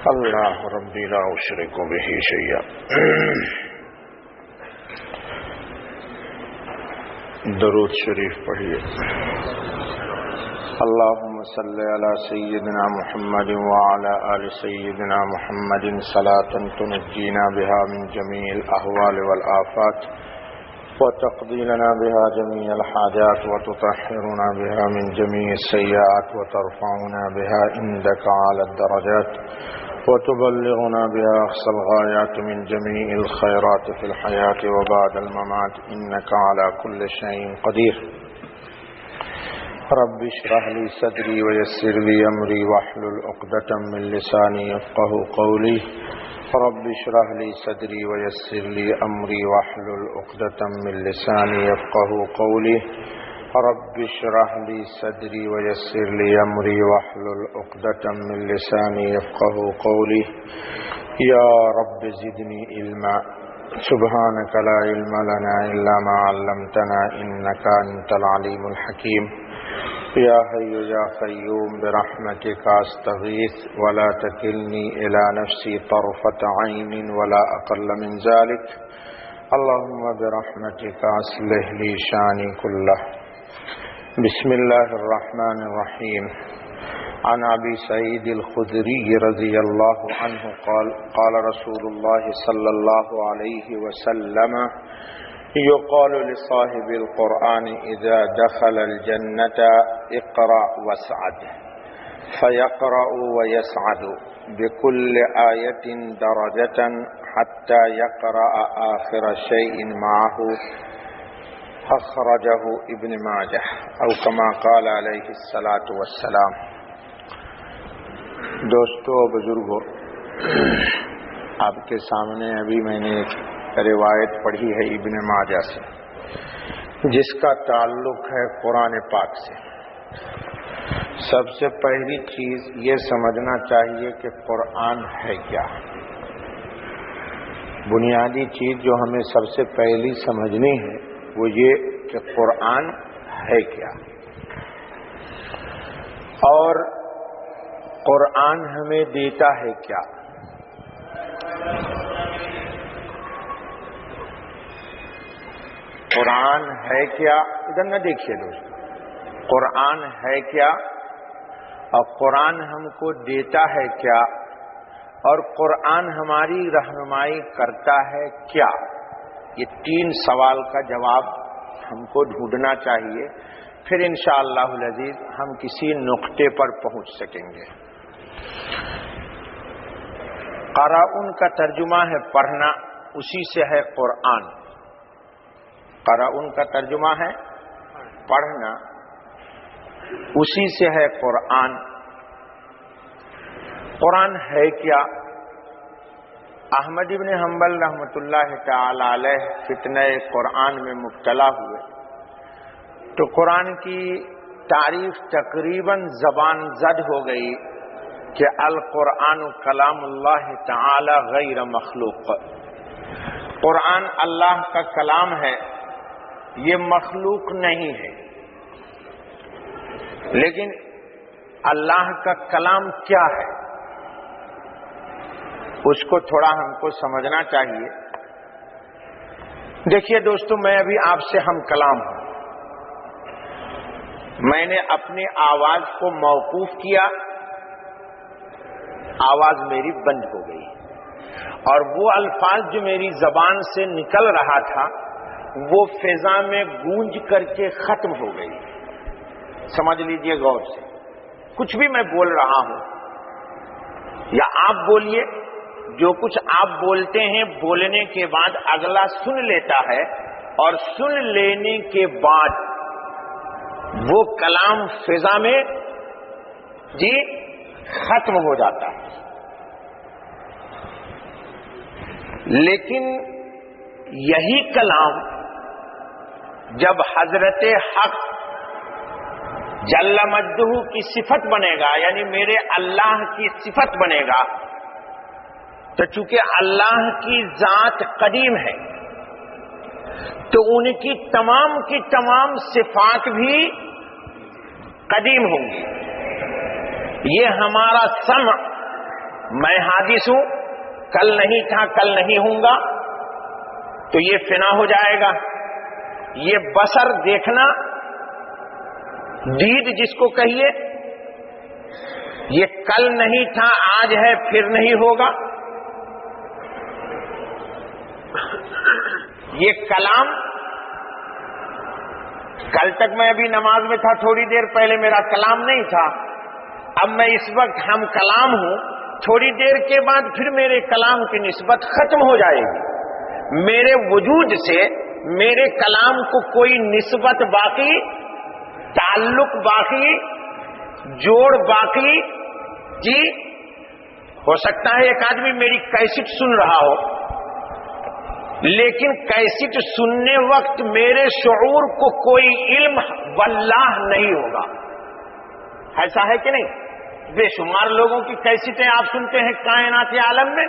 اللہ ربی لا اشرک بہ شیئا. درود شریف پڑھیے. اللہم صلی علی سیدنا محمد وعلی آل سیدنا محمد صلاۃ تنجینا بها من جمیع الاحوال والآفات وتقضی لنا بها جميع الحاجات وتطهرنا بها من جميع السیئات وترفعنا بها عندك اعلی الدرجات وتبلغنا بها أقصى الغايات من جميع الخيرات في الحياة وبعد الممات إنك على كل شيء قدير. رب اشرح لي صدري ويسر لي أمري واحلل عقدة من لساني يفقهوا قولي. رب اشرح لي صدري ويسر لي أمري واحلل عقدة من لساني يفقهوا قولي. رب اشرح لي صدري ويسر لي أمري واحلل عقدة من لساني يفقهوا قولي. يا رب زدني علما سبحانك لا علم لنا إلا ما علمتنا إنك أنت العليم الحكيم. يا حي يا قيوم برحمتك أستغيث ولا تكلني إلى نفسي طرفة عين ولا أقل من ذلك. اللهم برحمتك أصلح لي شاني كله. بسم اللہ الرحمن الرحیم. عن ابی سعید الخدری رضی اللہ عنہ قال رسول اللہ صلی اللہ علیہ وسلم يقال لصاحب القرآن اذا دخل الجنة اقرأ واسعد فيقرأ ويسعد بكل آية درجة حتى يقرأ آخر شيء معه. اخرجہ ابن ماجہ او کما قال علیہ الصلاۃ والسلام. دوستو بزرگو، آپ کے سامنے ابھی میں نے ایک روایت پڑھی ہے ابن ماجہ سے جس کا تعلق ہے قرآن پاک سے. سب سے پہلی چیز یہ سمجھنا چاہیے کہ قرآن ہے کیا. بنیادی چیز جو ہمیں سب سے پہلی سمجھنی ہے وہ یہ کہ قرآن ہے کیا، اور قرآن ہمیں دیتا ہے کیا. قرآن ہے کیا، ادھر نہ دیکھیے دوست. قرآن ہے کیا اور قرآن ہم کو دیتا ہے کیا، اور قرآن ہماری رہنمائی کرتا ہے کیا. یہ تین سوال کا جواب ہم کو ڈھونڈنا چاہیے، پھر انشاءاللہ العزیز ہم کسی نقطے پر پہنچ سکیں گے. قرأن کا ترجمہ ہے پڑھنا، اسی سے ہے قرآن. قرأن کا ترجمہ ہے پڑھنا، اسی سے ہے قرآن. قرآن ہے کیا؟ احمد ابن حنبل رحمۃ اللہ تعالی علیہ فتنہ قرآن میں مبتلا ہوئے تو قرآن کی تعریف تقریباً زبان زد ہو گئی کہ القرآن کلام اللہ تعالی غیر مخلوق. قرآن اللہ کا کلام ہے، یہ مخلوق نہیں ہے. لیکن اللہ کا کلام کیا ہے اس کو تھوڑا ہم کو سمجھنا چاہیے. دیکھیے دوستو، میں ابھی آپ سے ہم کلام ہوں. میں نے اپنی آواز کو موقوف کیا، آواز میری بند ہو گئی، اور وہ الفاظ جو میری زبان سے نکل رہا تھا وہ فضا میں گونج کر کے ختم ہو گئی. سمجھ لیجئے غور سے. کچھ بھی میں بول رہا ہوں یا آپ بولیے، جو کچھ آپ بولتے ہیں بولنے کے بعد اگلا سن لیتا ہے، اور سن لینے کے بعد وہ کلام فضا میں ختم ہو جاتا ہے. لیکن یہی کلام جب حضرت حق جل مجدہ کی صفت بنے گا، یعنی میرے اللہ کی صفت بنے گا، تو چونکہ اللہ کی ذات قدیم ہے تو ان کی تمام صفات بھی قدیم ہوں گی. یہ ہمارا سمع میں حادث ہوں، کل نہیں تھا کل نہیں ہوں گا، تو یہ فنا ہو جائے گا. یہ بصر دیکھنا، دید جس کو کہیے، یہ کل نہیں تھا آج ہے پھر نہیں ہوگا. یہ کلام، کل تک میں ابھی نماز میں تھا، تھوڑی دیر پہلے میرا کلام نہیں تھا، اب میں اس وقت ہم کلام ہوں، تھوڑی دیر کے بعد پھر میرے کلام کی نسبت ختم ہو جائے گی. میرے وجود سے میرے کلام کو کوئی نسبت باقی، تعلق باقی، جوڑ باقی. جی ہو سکتا ہے ایک آدمی میری کیسٹ سن رہا ہو، لیکن کیسٹ سننے وقت میرے شعور کو کوئی علم واللہ نہیں ہوگا. ایسا ہے کہ نہیں؟ بے شمار لوگوں کی کیسٹیں آپ سنتے ہیں کائنات عالم میں،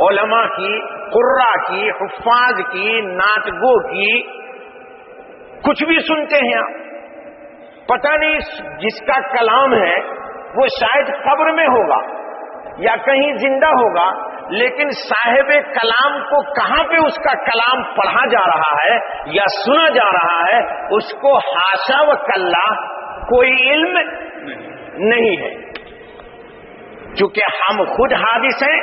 علماء کی، قراء کی، حفاظ کی، نعت گو کی، کچھ بھی سنتے ہیں آپ. پتہ نہیں جس کا کلام ہے وہ شاید قبر میں ہوگا یا کہیں زندہ ہوگا، لیکن صاحب کلام کو کہاں پہ اس کا کلام پڑھا جا رہا ہے یا سنا جا رہا ہے اس کو حاشا و کلا کوئی علم نہیں ہے. چونکہ ہم خود حادث ہیں،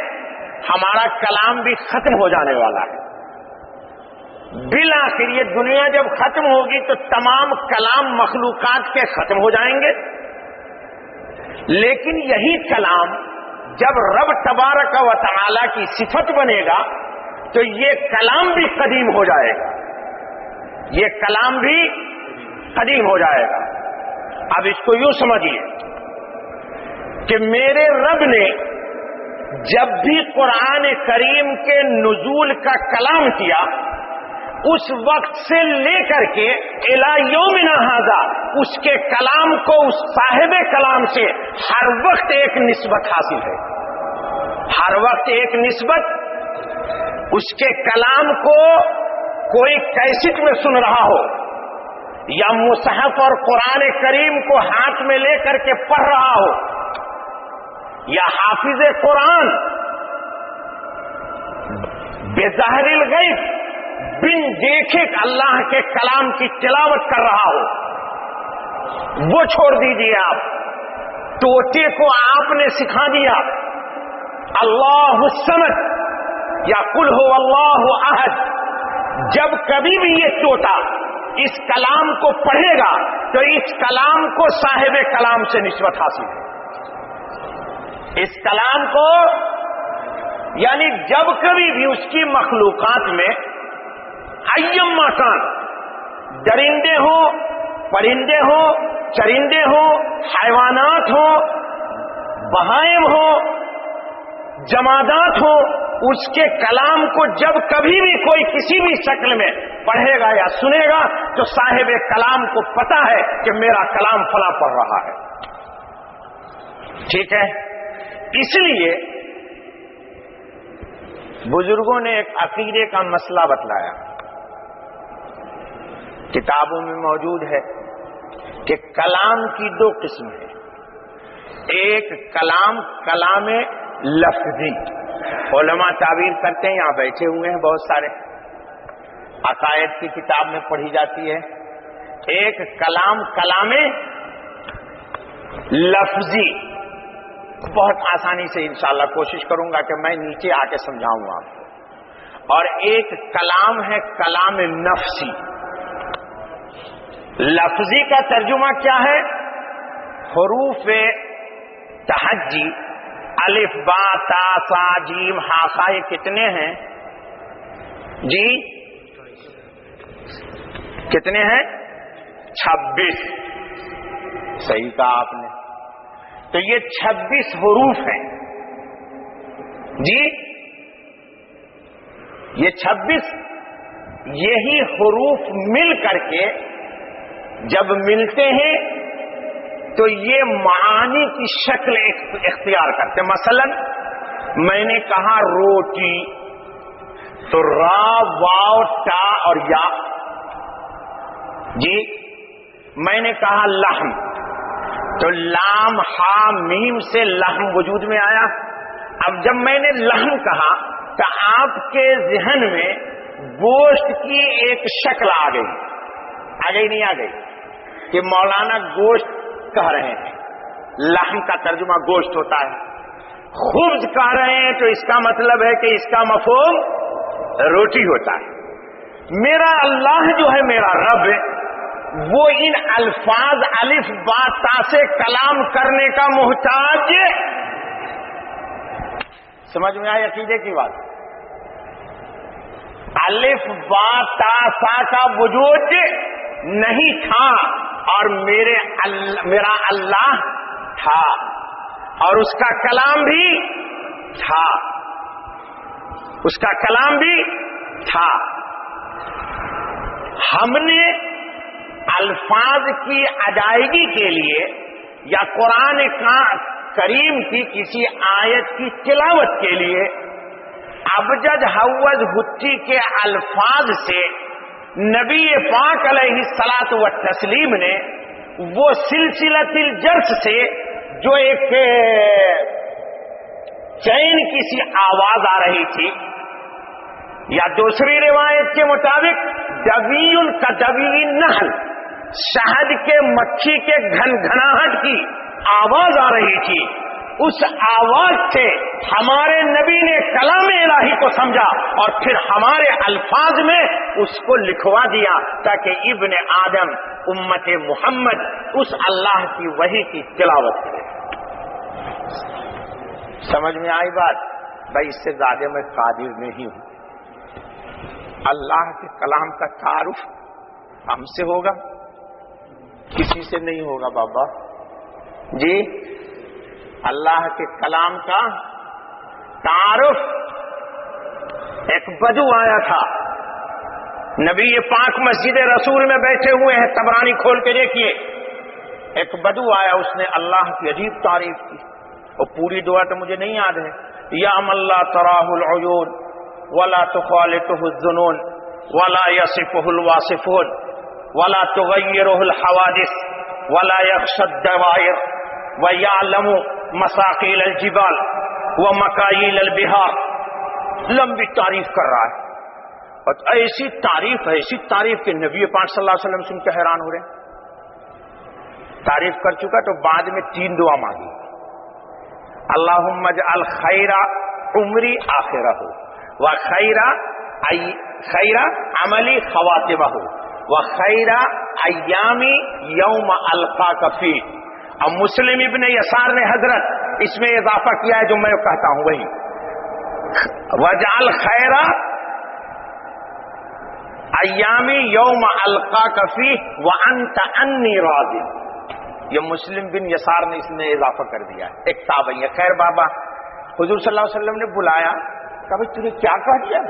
ہمارا کلام بھی ختم ہو جانے والا ہے. بالآخر یہ دنیا جب ختم ہوگی تو تمام کلام مخلوقات کے ختم ہو جائیں گے، لیکن یہی کلام جب رب تبارک و تعالی کی صفت بنے گا تو یہ کلام بھی قدیم ہو جائے گا، یہ کلام بھی قدیم ہو جائے گا. اب اس کو یوں سمجھیے کہ میرے رب نے جب بھی قرآن کریم کے نزول کا کلام کیا، اس وقت سے لے کر کے الی یومنا ھذا اس کے کلام کو اس صاحب کلام سے ہر وقت ایک نسبت حاصل ہے. ہر وقت ایک نسبت. اس کے کلام کو کوئی کیسٹ میں سن رہا ہو یا مصحف اور قرآن کریم کو ہاتھ میں لے کر کے پڑھ رہا ہو، یا حافظ قرآن بظاہر الغیب بن دیکھے اللہ کے کلام کی تلاوت کر رہا ہو، وہ چھوڑ دیجیے. آپ طوطے کو آپ نے سکھا دیا اللہ الصمد یا قل هو اللہ احد، جب کبھی بھی یہ طوطا اس کلام کو پڑھے گا تو اس کلام کو صاحب کلام سے نسبت حاصل ہے. اس کلام کو یعنی جب کبھی بھی اس کی مخلوقات میں ایم مکان، درندے ہوں، پرندے ہوں، چرندے ہوں، حیوانات ہوں، بہائم ہوں، جمادات ہوں، اس کے کلام کو جب کبھی بھی کوئی کسی بھی شکل میں پڑھے گا یا سنے گا تو صاحب کلام کو پتا ہے کہ میرا کلام فلاں پڑھ رہا ہے. ٹھیک ہے؟ اس لیے بزرگوں نے ایک عقیدے کا مسئلہ بتلایا، کتابوں میں موجود ہے کہ کلام کی دو قسم ہے. ایک کلام لفظی، علماء تعبیر کرتے ہیں، یہاں بیٹھے ہوئے ہیں بہت سارے، عقائد کی کتاب میں پڑھی جاتی ہے. ایک کلام لفظی، بہت آسانی سے انشاءاللہ کوشش کروں گا کہ میں نیچے آ کے سمجھاؤں آپ کو. اور ایک کلام ہے کلام نفسی. لفظی کا ترجمہ کیا ہے؟ حروف تہجی، الف با تا سا جیم ہا خا، یہ کتنے ہیں جی؟ کتنے ہیں؟ 26. صحیح کہا آپ نے. تو یہ 26 حروف ہیں جی. یہ 26 یہی حروف مل کر کے جب ملتے ہیں تو یہ معانی کی شکل اختیار کرتے. مثلا میں نے کہا روٹی، تو را واو تا اور یا جی. میں نے کہا لحم، تو لام ہا میم سے لحم وجود میں آیا. اب جب میں نے لحم کہا تو آپ کے ذہن میں گوشت کی ایک شکل آ گئی نہیں آ گئی کہ مولانا گوشت کہہ رہے ہیں، لحم کا ترجمہ گوشت ہوتا ہے، خبز کہہ رہے ہیں تو اس کا مطلب ہے کہ اس کا مفہوم روٹی ہوتا ہے۔ میرا اللہ جو ہے، میرا رب، وہ ان الفاظ الف با تا سے کلام کرنے کا محتاج، سمجھ میں آئی عقیدے کی بات؟ الف با تا سا کا وجود نہیں تھا اور میرا اللہ تھا اور اس کا کلام بھی تھا، اس کا کلام بھی تھا۔ ہم نے الفاظ کی ادائیگی کے لیے یا قرآن کریم کی کسی آیت کی تلاوت کے لیے ابجد حوض ہتی کے الفاظ سے نبی پاک علیہ الصلاۃ والتسلیم نے وہ سلسلۃ الجرس سے جو ایک چین کی سی آواز آ رہی تھی، یا دوسری روایت کے مطابق دوی کا دوی نحل، شہد کے مکھی کے گھنگھناہٹ کی آواز آ رہی تھی، اس آواز سے ہمارے نبی نے کلام الہی کو سمجھا اور پھر ہمارے الفاظ میں اس کو لکھوا دیا تاکہ ابن آدم امت محمد اس اللہ کی وحی کی تلاوت کرے۔ سمجھ میں آئی بات؟ بھائی اس سے زیادہ میں قادر نہیں ہوں۔ اللہ کے کلام کا تعارف ہم سے ہوگا، کسی سے نہیں ہوگا بابا جی۔ اللہ کے کلام کا تعارف، ایک بدو آیا تھا، نبی پاک مسجد رسول میں بیٹھے ہوئے ہیں، طبرانی کھول کے دیکھیے، ایک بدو آیا، اس نے اللہ کی عجیب تعریف کی، اور پوری دعا تو مجھے نہیں یاد ہے، یا من لا تراہ العیون ولا تخالطه الظنون ولا يصفه الواصفون ولا تغيره الحوادث ولا يخشى الدوائر ويعلم مساقيل الجبال ومكاييل البحار۔ لمبی تعریف کر رہا ہے، اور ایسی تعریف کہ نبی پاک صلی اللہ علیہ وسلم سن کے حیران ہو رہے ہیں۔ تعریف کر چکا تو بعد میں 3 دعا مانگی، اللہم اجعل خیر عمری آخرہ وخیر عملی خواتمہ وخیر ایامی یوم القاک فیہ۔ اب مسلم ابن یسار نے حضرت اس میں اضافہ کیا ہے جو میں کہتا ہوں وہی، وجعل خیر ایامی یوم القاک فیہ وانت انی راضی۔ یہ مسلم بن یسار نے اس میں اضافہ کر دیا ہے، ایک تابعی ہے۔ خیر بابا، حضور صلی اللہ علیہ وسلم نے بلایا، کہا بھائی تُو نے کیا کہہ دیا؟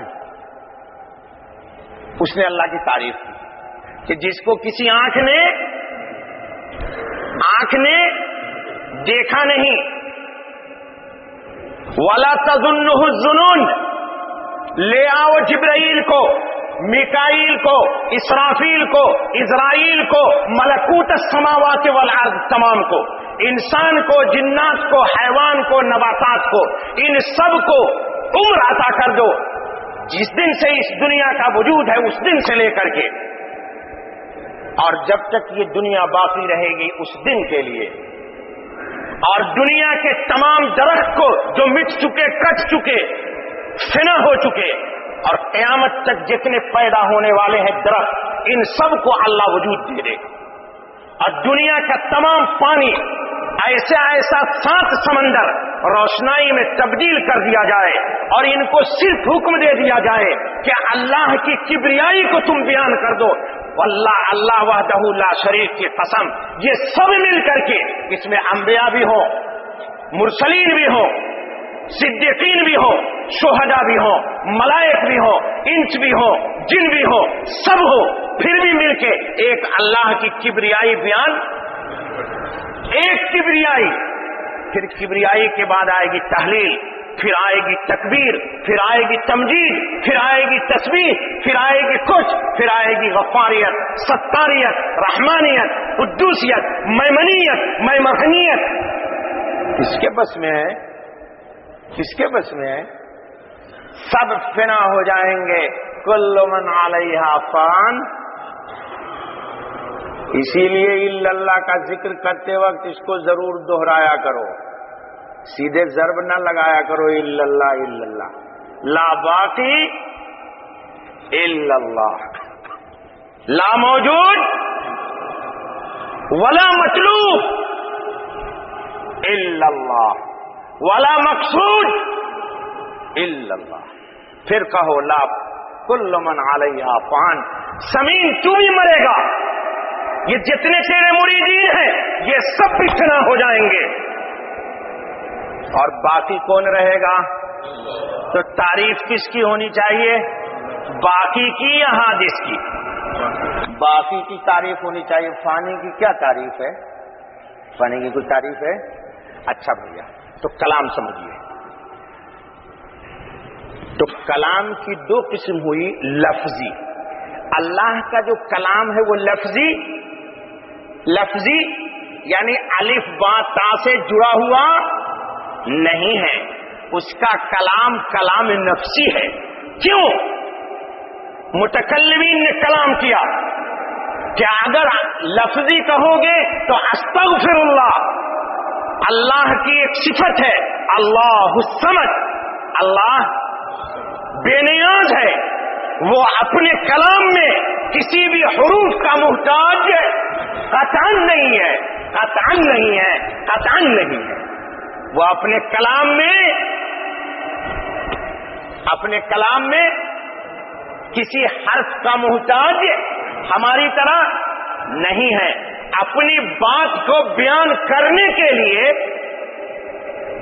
اس نے اللہ کی تعریف کی کہ جس کو کسی آنکھ نے دیکھا نہیں، وَلَا تَظُنُّهُ الظُّنُونَ، لے آؤ جبرائیل کو، میکائیل کو، اسرافیل کو، اسرائیل کو، ملکوت السماوات والارض تمام کو، انسان کو، جنات کو، حیوان کو، نباتات کو، ان سب کو عمر عطا کر دو جس دن سے اس دنیا کا وجود ہے، اس دن سے لے کر کے اور جب تک یہ دنیا باقی رہے گی اس دن کے لیے، اور دنیا کے تمام درخت کو جو مٹ چکے، کٹ چکے، فنا ہو چکے، اور قیامت تک جتنے پیدا ہونے والے ہیں درخت، ان سب کو اللہ وجود دے دے، اور دنیا کا تمام پانی ایسا 7 سمندر روشنائی میں تبدیل کر دیا جائے، اور ان کو صرف حکم دے دیا جائے کہ اللہ کی کبریائی کو تم بیان کر دو، واللہ اللہ وحدہ لا شریک کی قسم، یہ سب مل کر کے، اس میں انبیاء بھی ہوں، مرسلین بھی ہوں، صدیقین بھی ہو، شہداء بھی ہو، ملائک بھی ہو، انس بھی ہو، جن بھی ہو، سب ہو، پھر بھی مل کے ایک اللہ کی کبریائی بیان، ایک کبریائی، پھر کبریائی کے بعد آئے گی تحلیل، پھر آئے گی تکبیر، پھر آئے گی تمجید، پھر آئے گی تسبیح، پھر آئے گی کچھ، پھر آئے گی غفاریت، ستاریت، رحمانیت، قدوسیت، میمنیت، میمنیت، اس کے بس میں ہے کس کے بس میں ہے؟ سب فنا ہو جائیں گے، کل من علیہا فان۔ اسی لیے الا اللہ کا ذکر کرتے وقت اس کو ضرور دہرایا کرو، سیدھے ضرب نہ لگایا کرو الا اللہ الا اللہ، لا باقی الا اللہ، لا موجود ولا مطلوب الا اللہ، ولا مقصود الا اللہ۔ پھر کہو لا کل من علیہا فان، زمین تو بھی مرے گا، یہ جتنے تیرے مریدین ہیں یہ سب بھی فنا ہو جائیں گے، اور باقی کون رہے گا؟ تو تعریف کس کی ہونی چاہیے؟ باقی کی یا حادث کی؟ باقی کی تعریف ہونی چاہیے، فانی کی کیا تعریف ہے؟ فانی کی کوئی تعریف ہے؟ اچھا بھیا، تو کلام سمجھیے، تو کلام کی دو قسم ہوئی، لفظی۔ اللہ کا جو کلام ہے وہ لفظی یعنی الف با تا سے جڑا ہوا نہیں ہے، اس کا کلام کلام نفسی ہے۔ کیوں؟ متکلمین نے کلام کیا کہ اگر لفظی کہو گے تو استغفر اللہ، اللہ کی ایک صفت ہے اللہ الصمد، اللہ بے نیاز ہے، وہ اپنے کلام میں کسی بھی حروف کا محتاج قطعاً نہیں ہے، قطعاً نہیں ہے، قطعاً نہیں ہے۔ وہ اپنے کلام میں کسی حرف کا محتاج ہماری طرح نہیں ہے، اپنی بات کو بیان کرنے کے لیے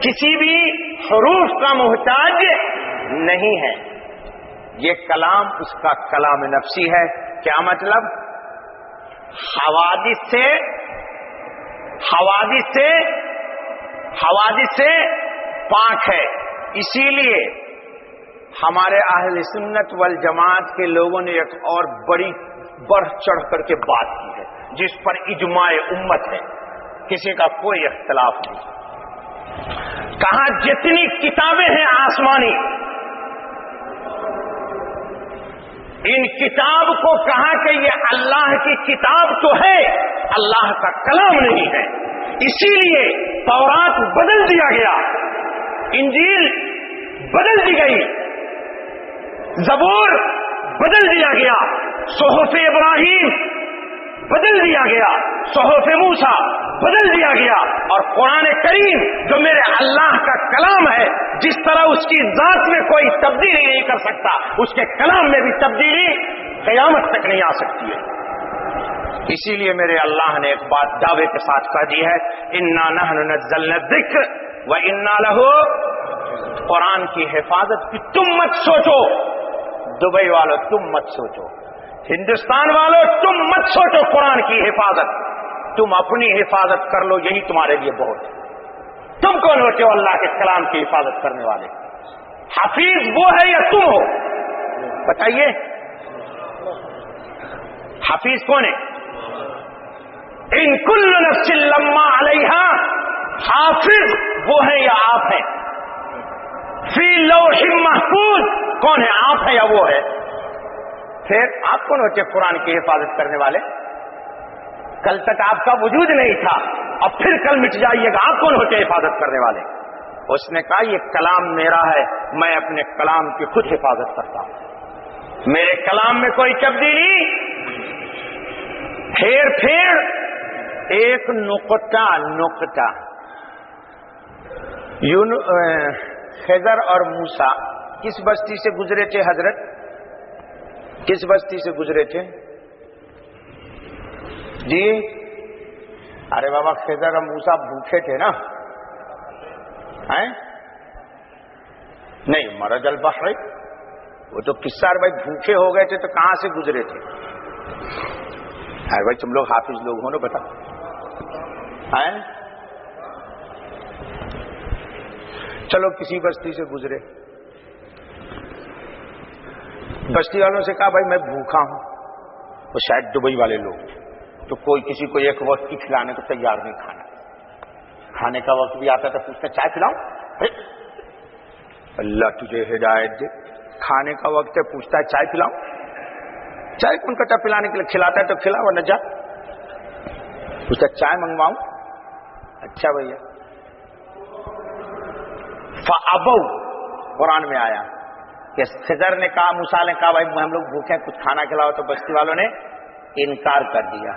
کسی بھی حروف کا محتاج نہیں ہے۔ یہ کلام اس کا کلام نفسی ہے۔ کیا مطلب؟ حوادث سے پاک ہے۔ اسی لیے ہمارے اہل سنت والجماعت کے لوگوں نے ایک اور بڑی بڑھ چڑھ کر کے بات کی ہے، جس پر اجماع امت ہے، کسی کا کوئی اختلاف نہیں۔ کہاں جتنی کتابیں ہیں آسمانی، ان کتاب کو کہا کہ یہ اللہ کی کتاب تو ہے، اللہ کا کلام نہیں ہے، اسی لیے تورات بدل دیا گیا، انجیل بدل دی گئی، زبور بدل دیا گیا، صحف ابراہیم بدل دیا گیا، صحف موسیٰ بدل دیا گیا، اور قرآن کریم جو میرے اللہ کا کلام ہے، جس طرح اس کی ذات میں کوئی تبدیلی نہیں کر سکتا، اس کے کلام میں بھی تبدیلی قیامت تک نہیں آ سکتی ہے۔ اسی لیے میرے اللہ نے ایک بات دعوے کے ساتھ کہہ دی ہے، انا نحن نزلنا الذکر وانا لہ، قرآن کی حفاظت کی تم مت سوچو، دبئی والوں تم مت سوچو، ہندوستان والوں تم مت سوچو قرآن کی حفاظت، تم اپنی حفاظت کر لو، یہی تمہارے لیے بہت ہے۔ تم کون ہوتے ہو اللہ کے کلام کی حفاظت کرنے والے؟ حفیظ وہ ہے یا تم ہو؟ بتائیے، حفیظ کون ہے؟ ان کل نفس لما علیہا حافظ وہ ہے یا آپ ہیں؟ فی لوح محفوظ کون ہے؟ آپ ہے یا وہ ہے؟ پھر آپ کون ہوتے قرآن کی حفاظت کرنے والے؟ کل تک آپ کا وجود نہیں تھا، اب پھر کل مٹ جائیے گا، آپ کون ہوتے حفاظت کرنے والے؟ اس نے کہا یہ کلام میرا ہے، میں اپنے کلام کی خود حفاظت کرتا ہوں، میرے کلام میں کوئی تبدیلی پھر ایک نقطہ خضر اور موسیٰ کس بستی سے گزرے تھے؟ حضرت کس بستی سے گزرے تھے جی؟ ارے بابا خضر اور موسیٰ بھوکے تھے نا؟ نہیں، مرج البحر، وہ تو قصہ بھائی بھوکے ہو گئے تھے تو کہاں سے گزرے تھے؟ ارے بھائی تم لوگ حافظ لوگ ہو نا، بتا چلو کسی بستی سے گزرے، بستی والوں سے کہا بھائی میں بھوکا ہوں، وہ شاید دبئی والے لوگ، تو کوئی کسی کو ایک وقت کی کھلانے کو تیار نہیں، کھانے کا وقت بھی آتا تو پوچھتا چائے پلاؤں، اللہ تجھے ہدایت دے. کھانے کا وقت ہے, پوچھتا ہے چائے پلاؤں؟ چائے کون کٹا پلانے کے لیے؟ کھلاتا ہے تو کھلا ورنہ جا. پوچھتا چائے منگواؤں؟ اچھا بھیا. فَأَبَوْا قرآن میں آیا کہ خضر نے کہا, موسیٰ نے کہا بھائی ہم لوگ بھوکے ہیں, کچھ کھانا کھلاؤ, تو بستی والوں نے انکار کر دیا.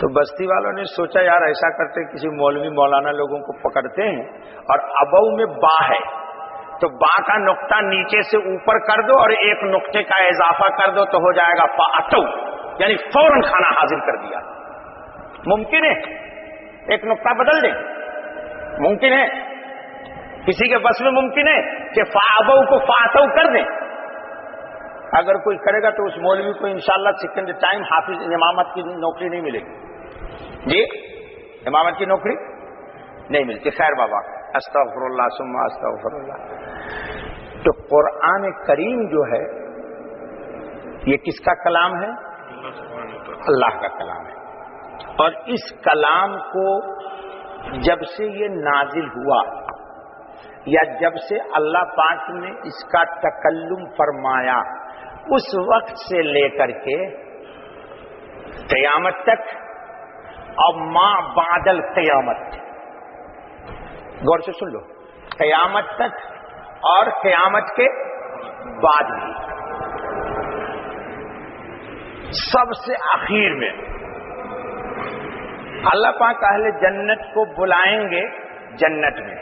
تو بستی والوں نے سوچا یار ایسا کرتے کسی مولوی مولانا لوگوں کو پکڑتے ہیں, اور ابو میں با ہے تو با کا نقطہ نیچے سے اوپر کر دو اور ایک نقطے کا اضافہ کر دو تو ہو جائے گا فَأَتَوْا, یعنی فوراً کھانا حاضر کر دیا. ممکن ہے ایک نقطہ بدل دیں؟ ممکن ہے کسی کے بس میں ممکن ہے کہ فَأَبَوْا کو فَأَتَوْا کر دیں؟ اگر کوئی کرے گا تو اس مولوی کو انشاءاللہ سیکنڈ ٹائم حافظ امامت کی نوکری نہیں ملے گی. جی امامت کی نوکری نہیں ملتی. خیر بابا, استغفر اللہ ثم استغفر اللہ. تو قرآن کریم جو ہے یہ کس کا کلام ہے؟ اللہ کا کلام ہے. اور اس کلام کو جب سے یہ نازل ہوا یا جب سے اللہ پاک نے اس کا تکلم فرمایا, اس وقت سے لے کر کے قیامت تک اور ما بعد القیامت, غور سے سن لو, قیامت تک اور قیامت کے بعد بھی, سب سے آخر میں اللہ پاک اہل جنت کو بلائیں گے جنت میں,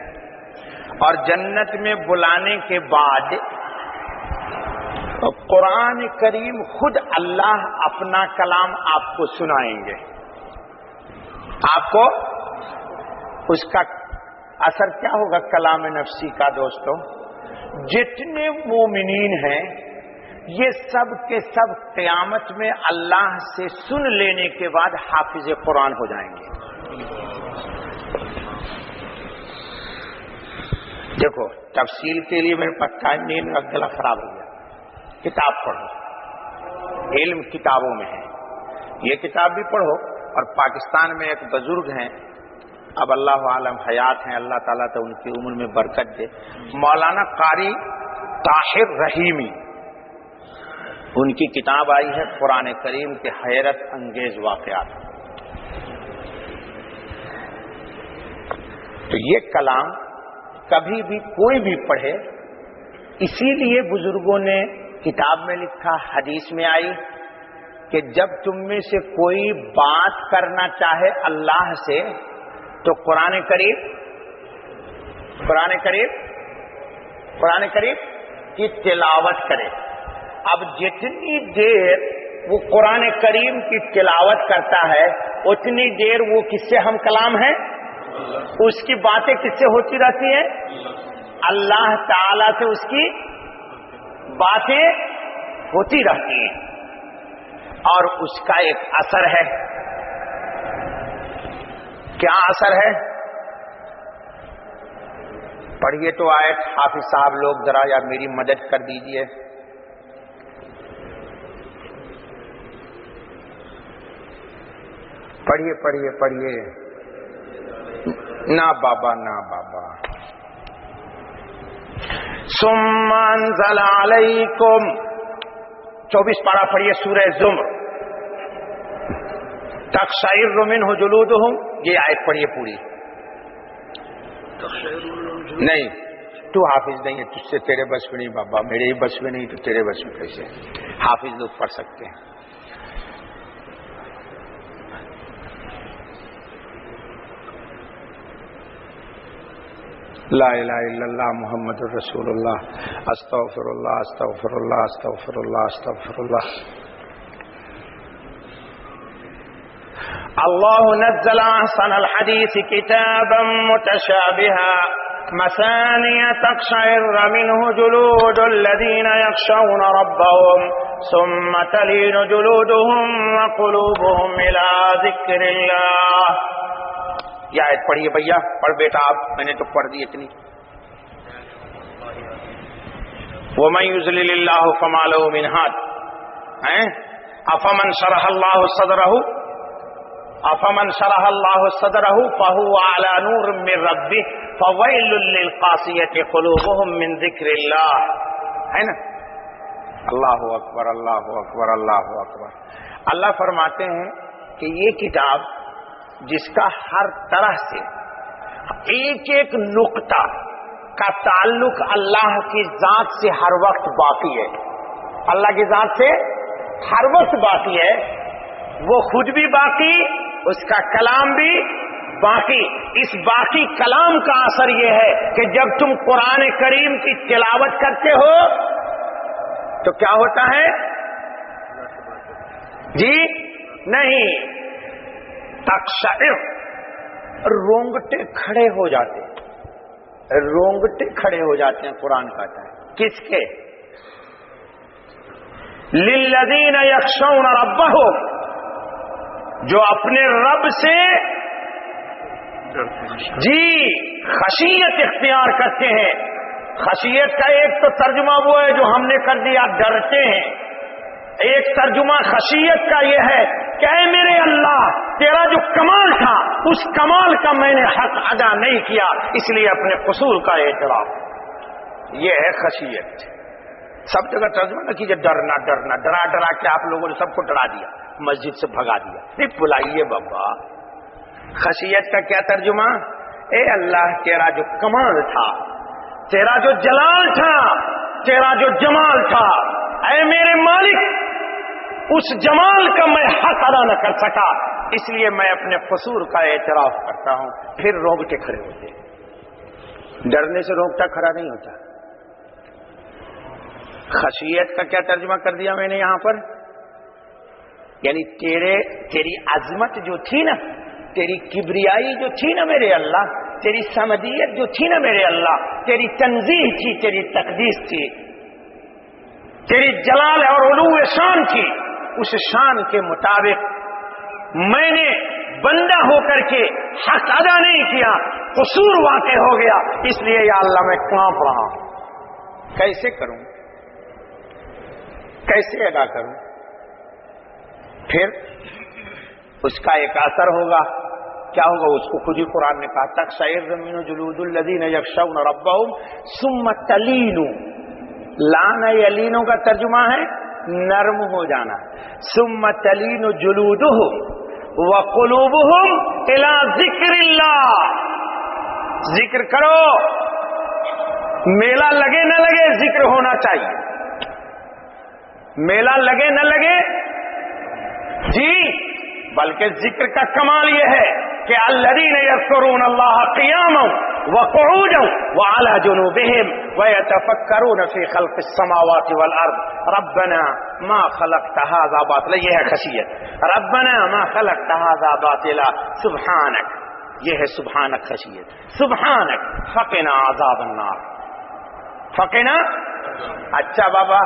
اور جنت میں بلانے کے بعد قرآن کریم خود اللہ اپنا کلام آپ کو سنائیں گے. آپ کو اس کا اثر کیا ہوگا کلام نفسی کا؟ دوستو, جتنے مومنین ہیں یہ سب کے سب قیامت میں اللہ سے سن لینے کے بعد حافظ قرآن ہو جائیں گے. دیکھو تفصیل کے لیے میرے پاس ٹائم نہیں, میرا گلا خراب ہو گیا. کتاب پڑھو, علم کتابوں میں ہے, یہ کتاب بھی پڑھو. اور پاکستان میں ایک بزرگ ہیں, اب اللہ عالم حیات ہیں, اللہ تعالیٰ تو ان کی عمر میں برکت دے, مولانا قاری طاہر رحیمی, ان کی کتاب آئی ہے قرآن کریم کے حیرت انگیز واقعات. تو یہ کلام کبھی بھی کوئی بھی پڑھے, اسی لیے بزرگوں نے کتاب میں لکھا, حدیث میں آئی کہ جب تم میں سے کوئی بات کرنا چاہے اللہ سے تو قرآن کریم کی تلاوت کرے. اب جتنی دیر وہ قرآن کریم کی تلاوت کرتا ہے اتنی دیر وہ کس سے ہم کلام ہے, اس کی باتیں کس سے ہوتی رہتی ہیں؟ اللہ تعالی سے اس کی باتیں ہوتی رہتی ہیں. اور اس کا ایک اثر ہے. کیا اثر ہے؟ پڑھیے تو آیت حافظ صاحب لوگ ذرا, یا میری مدد کر دیجئے. پڑھیے پڑھیے پڑھیے. نہ بابا نہ بابا. ثم انزل علیکم, 24 پارہ پڑھیے سورہ زمر. تقشعر منہ جلودہم, یہ آیت پڑھیے پوری. نہیں تو حافظ نہیں ہے, تجھ سے تیرے بس میں نہیں بابا, میرے ہی بس میں نہیں تو تیرے بس میں کیسے؟ حافظ لوگ پڑھ سکتے ہیں. لا الہ الا اللہ محمد الرسول اللہ, استغفر اللہ استغفر اللہ استغفر اللہ استغفر اللہ. اللہ نزل احسن الحدیث کتابا متشابہا مثانیہ تقشعر منہ جلود الذین یخشون ربهم ثم تلین جلودهم وقلوبهم الى ذکر اللہ. یہ آیت پڑھیے بھیا, پڑھ بیٹا آپ, میں نے تو پڑھ دی اتنی. وَمَن يُضْلِلِ اللَّهُ فَمَا لَهُ مِنْ هَادٍ, أَفَمَنْ شَرَحَ اللَّهُ صَدْرَهُ فَهُوَ عَلَى نُورٍ مِّن رَّبِّهِ فویل للقاسیۃ قلوبہم من ذکر اللہ، ہے نا؟ اللہ اکبر اللہ اکبر اللہ اکبر۔ اللہ فرماتے ہیں کہ یہ کتاب جس کا ہر طرح سے ایک ایک نقطہ کا تعلق اللہ کی ذات سے ہر وقت باقی ہے، اللہ کی ذات سے ہر وقت باقی ہے، وہ خود بھی باقی، اس کا کلام بھی باقی۔ اس باقی کلام کا اثر یہ ہے کہ جب تم قرآن کریم کی تلاوت کرتے ہو تو کیا ہوتا ہے؟ جی نہیں، تقشعر، رونگٹے کھڑے ہو جاتے ہیں، رونگٹے کھڑے ہو جاتے ہیں۔ قرآن کہتا ہے کس کے؟ للذین یخشون ربہم، جو اپنے رب سے جی خشیت اختیار کرتے ہیں۔ خشیت کا ایک تو ترجمہ وہ ہے جو ہم نے کر دیا، ڈرتے ہیں۔ ایک ترجمہ خشیت کا یہ ہے کہ اے میرے اللہ، تیرا جو کمال تھا اس کمال کا میں نے حق ادا نہیں کیا، اس لیے اپنے قصور کا اعتراف، یہ ہے خشیت۔ سب جگہ ترجمہ نہ کیجیے ڈرنا ڈرنا، ڈرا ڈرا کے آپ لوگوں نے سب کو ڈرا دیا، مسجد سے بھگا دیا۔ نہیں، بلائیے بابا، خشیت کا کیا ترجمہ؟ اے اللہ، تیرا جو کمال تھا، تیرا جو جلال تھا، تیرا جو جمال تھا، اے میرے مالک، اس جمال کا میں حق ادا نہ کر سکا، اس لیے میں اپنے قصور کا اعتراف کرتا ہوں۔ پھر رونگٹے کھڑے ہوتے۔ ڈرنے سے رونگٹا کھڑا نہیں ہوتا۔ خشیت کا کیا ترجمہ کر دیا میں نے یہاں پر؟ یعنی تیری عظمت جو تھی نا، تیری کبریائی جو تھی نا میرے اللہ، تیری سمدیت جو تھی نا میرے اللہ، تیری تنزیہ تھی، تیری تقدیس تھی، تیری جلال اور علو شان تھی، اس شان کے مطابق میں نے بندہ ہو کر کے حق ادا نہیں کیا، قصور واقع ہو گیا، اس لیے یا اللہ میں کانپ رہا ہوں۔ کیسے کروں؟ کیسے ادا کروں؟ پھر اس کا ایک اثر ہوگا، کیا ہوگا؟ اس کو خود ہی قرآن نے کہا، تقشعر منہ جلود الذین یخشون ربہم ثم تلین۔ لان یلینوں کا ترجمہ ہے نرم ہو جانا۔ ثم تلین جلودہم وقلوبہم الی ذکر اللہ۔ ذکر کرو، میلہ لگے نہ لگے ذکر ہونا چاہیے، میلہ لگے نہ لگے جی، بلکہ ذکر کا کمال یہ ہے کہ الذین یذکرون اللہ قیاما وقعودا وعلی جنوبہم ویتفکرون فی خلق السماوات والارض ربنا ما خلقت ھذا باطلا۔ یہ ہے خشیت، ربنا ما خلقت ھذا باطلا سبحانک، یہ ہے سبحانک خشیت، سبحانک فقنا عذاب النار، فقنا۔ اچھا بابا،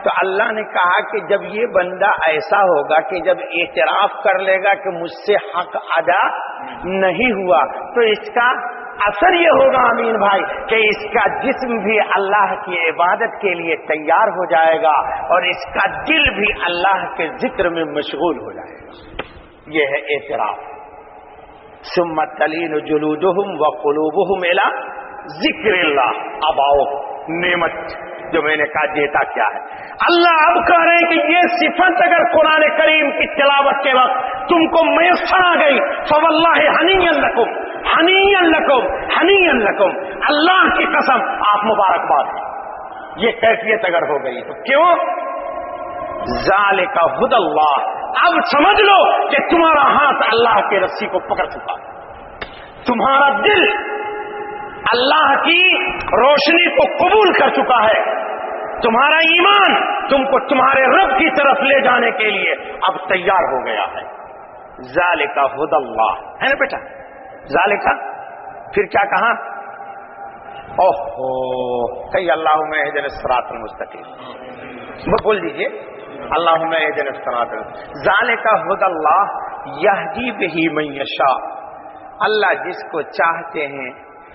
تو اللہ نے کہا کہ جب یہ بندہ ایسا ہوگا کہ جب اعتراف کر لے گا کہ مجھ سے حق ادا نہیں ہوا، تو اس کا اثر یہ ہوگا امین بھائی کہ اس کا جسم بھی اللہ کی عبادت کے لیے تیار ہو جائے گا اور اس کا دل بھی اللہ کے ذکر میں مشغول ہو جائے گا۔ یہ ہے اعتراف۔ ثم تلین جلودہم وقلوبہم الی ذکر اللہ۔ اب آؤ نعمت جو میں نے کہا دیتا کیا ہے۔ اللہ اب کہہ رہے ہیں کہ یہ صفت اگر قرآن کریم کی تلاوت کے وقت تم کو میسر آ گئی، فواللہ ہنیئا لکم، ہنیئا لکم، ہنیئا لکم، اللہ کی قسم آپ مبارکباد ہیں۔ یہ کیفیت اگر ہو گئی تو کیوں؟ ذالک ھدی اللہ۔ اب سمجھ لو کہ تمہارا ہاتھ اللہ کے رسی کو پکڑ چکا ہے، تمہارا دل اللہ کی روشنی کو قبول کر چکا ہے، تمہارا ایمان تم کو تمہارے رب کی طرف لے جانے کے لیے اب تیار ہو گیا ہے۔ ذالک ھدی اللہ، ہے نا بیٹا؟ ذالک، پھر کیا کہا؟ اوہو، کہیے اللہم اہدنا الصراط المستقیم، وہ بول دیجئے اللہم اہدنا الصراط المستقیم۔ ذالک ھدی اللہ یہدی بہ من یشاء۔ اللہ جس کو چاہتے ہیں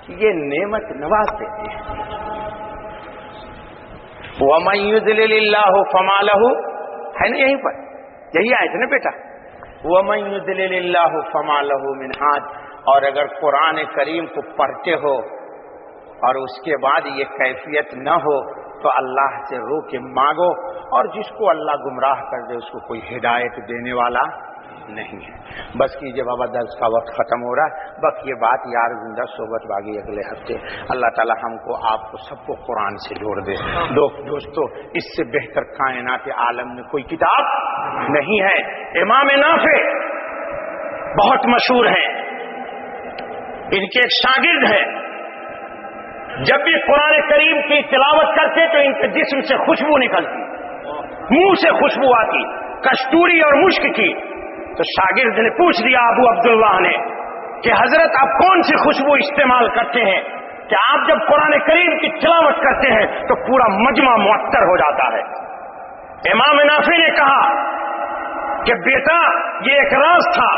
یہ نعمت نواز دیتے ہیں۔ وَمَن يُضْلِلِ اللَّهُ فَمَا لَهُ، ہے نا یہیں پر، یہی آیت نا بیٹا، وَمَن يُضْلِلِ اللَّهُ فَمَا لَهُ مِنْ هَادٍ۔ اور اگر قرآن کریم کو پڑھتے ہو اور اس کے بعد یہ کیفیت نہ ہو تو اللہ سے رو کے مانگو، اور جس کو اللہ گمراہ کر دے اس کو کوئی ہدایت دینے والا نہیں ہے۔ بس کیجئے بابا، درس کا وقت ختم ہو رہا ہے، بس یہ بات یار زندہ صحبت باقی اگلے ہفتے۔ اللہ تعالی ہم کو، آپ کو، سب کو قرآن سے جوڑ دے۔ دوستو، اس سے بہتر کائنات عالم میں کوئی کتاب نہیں ہے۔ امام نافع بہت مشہور ہیں، ان کے ایک شاگرد ہیں، جب بھی قرآن کریم کی تلاوت کرتے تو ان کے جسم سے خوشبو نکلتی، منہ سے خوشبو آتی، کستوری اور مشک کی۔ تو شاگرد نے پوچھ دیا ابو عبداللہ نے کہ حضرت آپ کون سی خوشبو استعمال کرتے ہیں کہ آپ جب قرآن کریم کی تلاوت کرتے ہیں تو پورا مجمع معطر ہو جاتا ہے؟ امام نافع نے کہا کہ بیٹا، یہ ایک راز تھا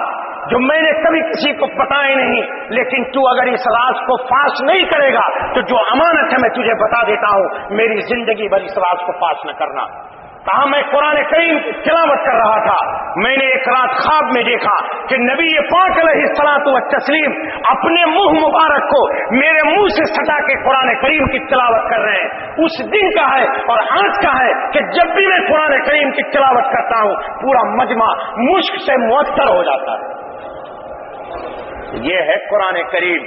جو میں نے کبھی کسی کو بتایا نہیں، لیکن تو اگر اس راز کو فاش نہیں کرے گا تو جو امانت ہے میں تجھے بتا دیتا ہوں، میری زندگی بھر اس راز کو فاش نہ کرنا۔ کہا میں قرآن کریم کی تلاوت کر رہا تھا، میں نے ایک رات خواب میں دیکھا کہ نبی پاک علیہ الصلوۃ والتسلیم اپنے منہ مبارک کو میرے منہ سے سٹا کے قرآن کریم کی تلاوت کر رہے ہیں۔ اس دن کا ہے اور آج کا ہے کہ جب بھی میں قرآن کریم کی تلاوت کرتا ہوں پورا مجمع مشک سے معطر ہو جاتا ہے۔ یہ ہے قرآن کریم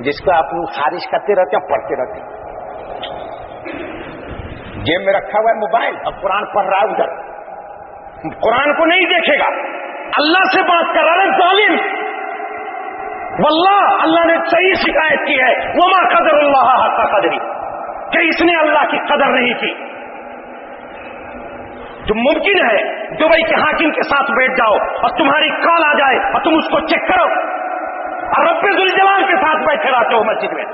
جس کو آپ خارج کرتے رہتے ہیں، پڑھتے رہتے ہیں۔ جیب میں رکھا ہوا ہے موبائل، اب قرآن پڑھ رہا ہے، ادھر قرآن کو نہیں دیکھے گا، اللہ سے بات کر رہا ہے ظالم۔ واللہ اللہ نے صحیح شکایت کی ہے، وما قدر اللہ حق قدری، کہ اس نے اللہ کی قدر نہیں کی۔ تو ممکن ہے دبئی کے حاکم کے ساتھ بیٹھ جاؤ اور تمہاری کال آ جائے اور تم اس کو چیک کرو، اور رب ذوالجلال کے ساتھ بیٹھے رہتے ہو مسجد میں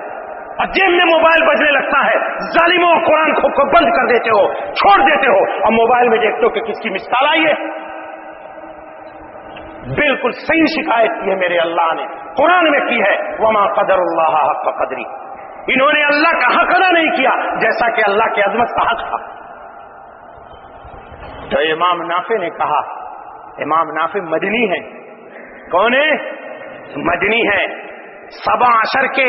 اور جیب میں موبائل بجنے لگتا ہے، ظالموں قرآن کو بند کر دیتے ہو، چھوڑ دیتے ہو، اور موبائل میں دیکھتے ہو کہ کس کی مس کال آئی ہے۔ بالکل صحیح شکایت کی ہے میرے اللہ نے، قرآن میں کی ہے، وما قدر اللہ حق قدری، انہوں نے اللہ کا حق ادا نہیں کیا جیسا کہ اللہ کی عظمت کا حق تھا۔ تو امام نافع نے کہا، امام نافع مدنی ہیں، کون ہے؟ مدنی ہیں، 17 کے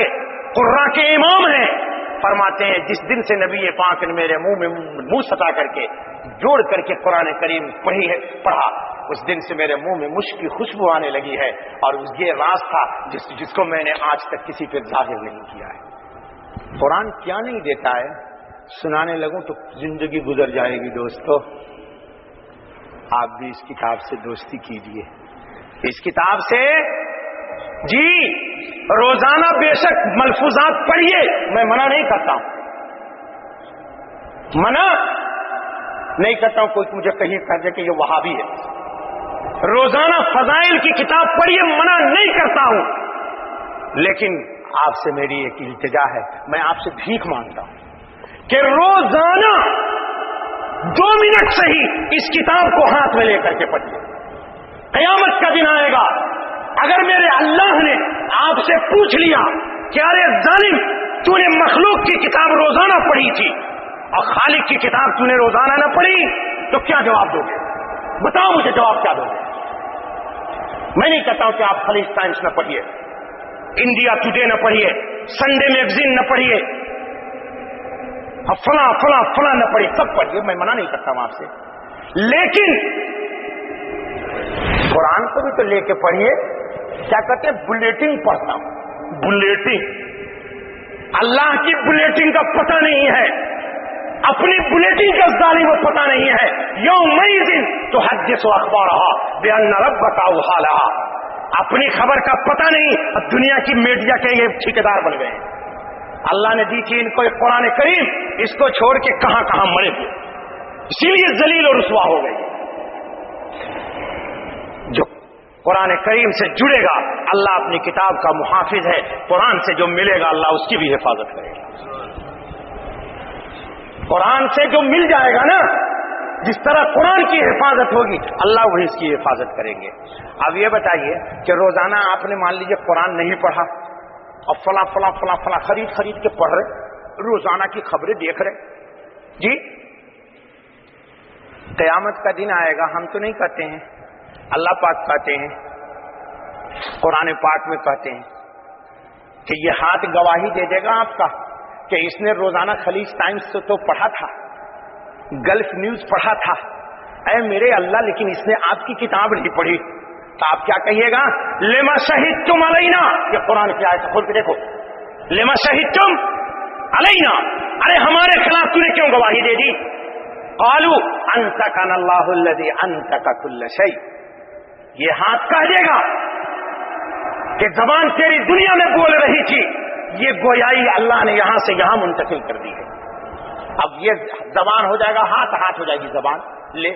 قرہ کے امام ہیں۔ فرماتے ہیں جس دن سے نبی پاک نے میرے منہ میں منہ سٹا کر کے جوڑ کر کے قرآن کریم پڑھا، اس دن سے میرے منہ میں مشک کی خوشبو آنے لگی ہے، اور یہ راز تھا جس کو میں نے آج تک کسی پہ ظاہر نہیں کیا ہے۔ قرآن کیا نہیں دیتا ہے، سنانے لگوں تو زندگی گزر جائے گی۔ دوستو، آپ بھی اس کتاب سے دوستی کیجیے، اس کتاب سے جی روزانہ بے شک ملفوظات پڑھیے، میں منع نہیں کرتا ہوں، منع نہیں کرتا ہوں، کوئی مجھے کہیں کہہ دے کہ یہ وہابی ہے۔ روزانہ فضائل کی کتاب پڑھیے، منع نہیں کرتا ہوں، لیکن آپ سے میری ایک التجا ہے، میں آپ سے بھیک مانگتا ہوں کہ روزانہ 2 منٹ سے ہی اس کتاب کو ہاتھ میں لے کر کے پڑھیے۔ قیامت کا دن آئے گا، اگر میرے اللہ نے آپ سے پوچھ لیا کہ ارے ظالم، تو نے مخلوق کی کتاب روزانہ پڑھی تھی اور خالق کی کتاب تو نے روزانہ نہ پڑھی، تو کیا جواب دو گے؟ بتاؤ مجھے، جواب کیا دو گے؟ میں نہیں کہتا ہوں کہ آپ خلیج ٹائمز نہ پڑھیے، انڈیا ٹوڈے نہ پڑھیے، سنڈے میگزین نہ پڑھیے، فلاں فلاں فلاں نہ پڑھیے، سب پڑھیے، میں منع نہیں کرتا ہوں آپ سے، لیکن قرآن کو بھی تو لے کے پڑھیے۔ کیا کہتے ہیں؟ بلیٹنگ پڑھتا ہوں، بلیٹنگ، اللہ کی بلیٹنگ کا پتہ نہیں ہے، اپنی بلیٹنگ کا ظالم کو پتہ نہیں ہے۔ یومئذ تحدث اخبارها بان ربک اوحی لها، اپنی خبر کا پتہ نہیں، اب دنیا کی میڈیا کے یہ ٹھیکیدار بن گئے ہیں۔ اللہ نے دی تھی ان کو ایک قرآن کریم، اس کو چھوڑ کے کہاں کہاں مرے تھے، اسی لیے ذلیل اور رسوا ہو گئی۔ جو قرآن کریم سے جڑے گا، اللہ اپنی کتاب کا محافظ ہے، قرآن سے جو ملے گا اللہ اس کی بھی حفاظت کرے گا۔ قرآن سے جو مل جائے گا نا، جس طرح قرآن کی حفاظت ہوگی اللہ وہی اس کی حفاظت کریں گے۔ اب یہ بتائیے کہ روزانہ آپ نے مان لیجئے قرآن نہیں پڑھا اور فلاں فلاں فلاں فلاں خرید کے پڑھ رہے، روزانہ کی خبریں دیکھ رہے، جی قیامت کا دن آئے گا، ہم تو نہیں کہتے ہیں، اللہ پاک کہتے ہیں، قرآن پاک میں کہتے ہیں کہ یہ ہاتھ گواہی دے دے گا آپ کا کہ اس نے روزانہ خلیج ٹائمز تو پڑھا تھا، گلف نیوز پڑھا تھا، اے میرے اللہ لیکن اس نے آپ کی کتاب نہیں پڑھی، تو آپ کیا کہیے گا؟ لما شہدتم علینا، یہ قرآن کی آیت کھول کے دیکھو، لما شہدتم علینا، ارے ہمارے خلاف تو نے کیوں گواہی دے دی؟ قالوا انطقنا اللہ الذی انطق کل شیء، یہ ہاتھ کہہ دے گا کہ زبان تیری دنیا میں بول رہی تھی، یہ گویائی اللہ نے یہاں سے یہاں منتقل کر دی ہے، اب یہ زبان ہو جائے گا ہاتھ، ہاتھ ہو جائے گی زبان، لے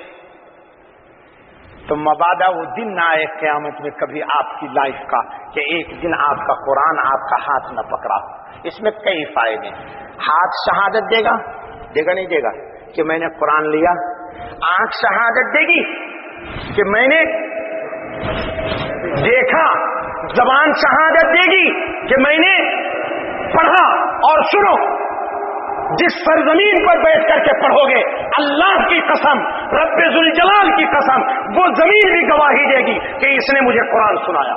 تو مبادا وہ دن نہ آئے قیامت میں کبھی آپ کی لائف کا کہ ایک دن آپ کا قرآن آپ کا ہاتھ نہ پکڑا۔ اس میں کئی فائدے ہیں۔ ہاتھ شہادت دے گا، دے گا نہیں دے گا کہ میں نے قرآن لیا؟ آنکھ شہادت دے گی کہ میں نے دیکھا، زبان شہادت دے گی کہ میں نے پڑھا، اور سنو جس سرزمین پر بیٹھ کر کے پڑھو گے اللہ کی قسم، رب ذوالجلال کی قسم، وہ زمین بھی گواہی دے گی کہ اس نے مجھے قرآن سنایا،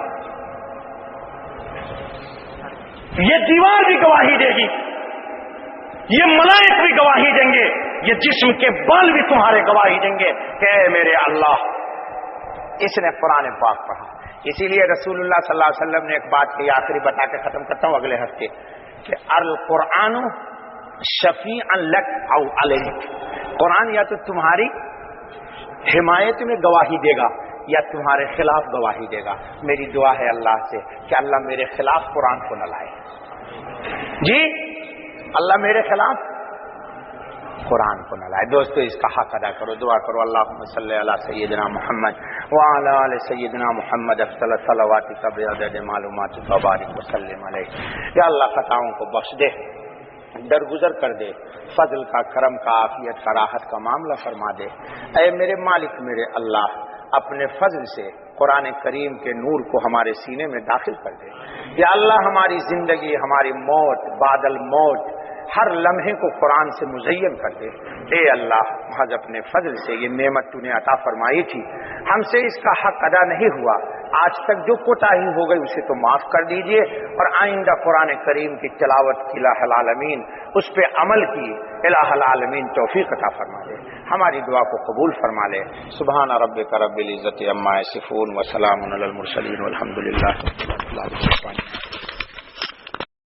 یہ دیوار بھی گواہی دے گی، یہ ملائک بھی گواہی دیں گے، یہ جسم کے بال بھی تمہارے گواہی دیں گے کہ اے میرے اللہ اس نے قرآن پاک پڑھا۔ اسی لیے رسول اللہ صلی اللہ علیہ وسلم نے ایک بات کی، آخری بتا کے ختم کرتا ہوں اگلے ہفتے، کہ القرآن شفیعا لک او علیک، قرآن یا تو تمہاری حمایت میں گواہی دے گا یا تمہارے خلاف گواہی دے گا۔ میری دعا ہے اللہ سے کہ اللہ میرے خلاف قرآن کو نہ لائے، جی اللہ میرے خلاف قرآن کو نہ لائے۔ دوستو اس کا حق ادا کرو، دعا کرو، اللہم صلی علی سیدنا محمد وعلی آل سیدنا محمد افضل صلواتک بعدد معلوماتک وبارک وسلم علیہ۔ یا اللہ خطاؤں کو بخش دے، درگزر کر دے، فضل کا، کرم کا، عافیت کا، راحت کا معاملہ فرما دے۔ اے میرے مالک میرے اللہ، اپنے فضل سے قرآن کریم کے نور کو ہمارے سینے میں داخل کر دے۔ یا اللہ ہماری زندگی، ہماری موت، بعد الموت، ہر لمحے کو قرآن سے مزین کر دے۔ اے اللہ محض اپنے فضل سے یہ نعمت تو نے عطا فرمائی تھی، ہم سے اس کا حق ادا نہیں ہوا، آج تک جو کوتاہی ہو گئی اسے تو معاف کر دیجئے، اور آئندہ قرآن کریم کی تلاوت کی الہ العالمین، اس پہ عمل کی الہ العالمین توفیق عطا فرما دے، ہماری دعا کو قبول فرما لے۔ سبحان ربک رب العزت عما یصفون وسلام علی المرسلین والحمد للہ رب العالمین۔